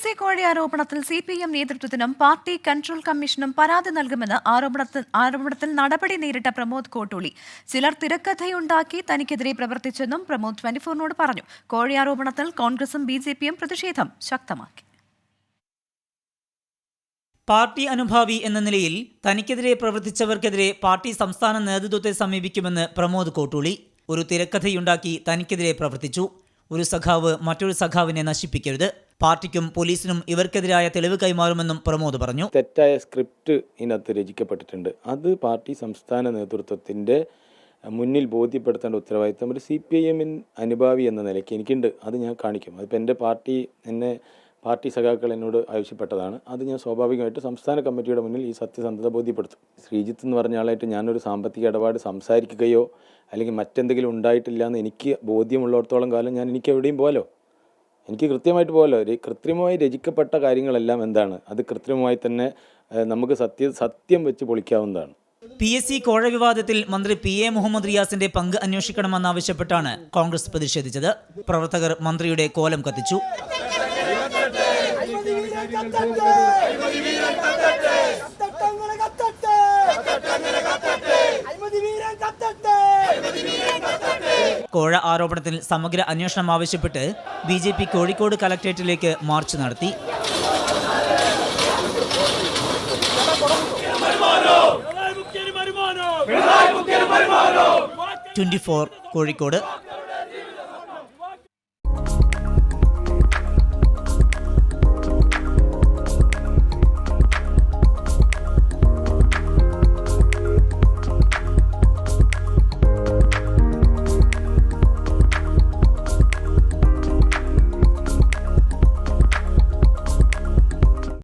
PSC കോഴി ആരോപണത്തിൽ CPM നേതൃത്വത്തിനും party control കമ്മീഷനും പരാതി നൽകുമെന്ന് ആരോപണത്തിൽ നടപടി നേരിട്ട പ്രമോദ് കോട്ടൂളി. ചിലർ തിരക്കഥയുണ്ടാക്കി തനിക്കെതിരെ പ്രവർത്തിച്ചെന്നും പ്രമോദ് 24നോട് പറഞ്ഞു. കോഴി ആരോപണത്തിൽ കോൺഗ്രസും BJPയും പ്രതിഷേധം ശക്തമാക്കി. പാർട്ടി അനുഭാവി എന്ന നിലയിൽ തനിക്കെതിരെ പ്രവർത്തിച്ചവർക്കെതിരെ പാർട്ടി സംസ്ഥാന നേതൃത്വത്തെ സമീപിക്കുമെന്ന് പ്രമോദ് കോട്ടൂളി. ഒരു തിരക്കഥയുണ്ടാക്കി തനിക്കെതിരെ പ്രവർത്തിച്ചു. ഒരു സഖാവ് മറ്റൊരു സഖാവിനെ നശിപ്പിക്കരുത്. പാർട്ടിക്കും പോലീസിനും ഇവർക്കെതിരായ തെളിവ് കൈമാറുമെന്നും പ്രമോദ് പറഞ്ഞു. തെറ്റായ സ്ക്രിപ്റ്റ് ഇതിനകത്ത് രചിക്കപ്പെട്ടിട്ടുണ്ട്. അത് പാർട്ടി സംസ്ഥാന നേതൃത്വത്തിൻ്റെ മുന്നിൽ ബോധ്യപ്പെടുത്തേണ്ട ഉത്തരവാദിത്തം ഒരു CPIM അനുഭാവി എന്ന നിലയ്ക്ക് എനിക്കുണ്ട്. അത് ഞാൻ കാണിക്കും. അതിപ്പോൾ എൻ്റെ പാർട്ടി സഖാക്കൾ എന്നോട് ആവശ്യപ്പെട്ടതാണ്. അത് ഞാൻ സ്വാഭാവികമായിട്ട് സംസ്ഥാന കമ്മിറ്റിയുടെ മുന്നിൽ ഈ സത്യസന്ധത ബോധ്യപ്പെടുത്തും. ശ്രീജിത്ത് എന്ന് പറഞ്ഞ ആളായിട്ട് ഞാനൊരു സാമ്പത്തിക ഇടപാട് സംസാരിക്കുകയോ അല്ലെങ്കിൽ മറ്റെന്തെങ്കിലും ഉണ്ടായിട്ടില്ല എന്ന് എനിക്ക് ബോധ്യമുള്ളിടത്തോളം കാലം എനിക്ക് എവിടെയും പോകാലോ. എനിക്ക് കൃത്യമായിട്ട് പോകാലോ. കൃത്രിമമായി രചിക്കപ്പെട്ട കാര്യങ്ങളെല്ലാം എന്താണ്, അത് കൃത്രിമമായി തന്നെ നമുക്ക് സത്യം വെച്ച് പൊളിക്കാവുന്നതാണ്. PSC കോഴ വിവാദത്തിൽ മന്ത്രി PA മുഹമ്മദ് റിയാസിന്റെ പങ്ക് അന്വേഷിക്കണമെന്നാവശ്യപ്പെട്ടാണ് കോൺഗ്രസ് പ്രതിഷേധിച്ചത്. പ്രവർത്തകർ മന്ത്രിയുടെ കോലം കത്തിച്ചു. കോഴ ആരോപണത്തിൽ സമഗ്ര അന്വേഷണം ആവശ്യപ്പെട്ട് BJP കോഴിക്കോട് കലക്ട്രേറ്റിലേക്ക് മാർച്ച് നടത്തി. 24 കോഴിക്കോട്.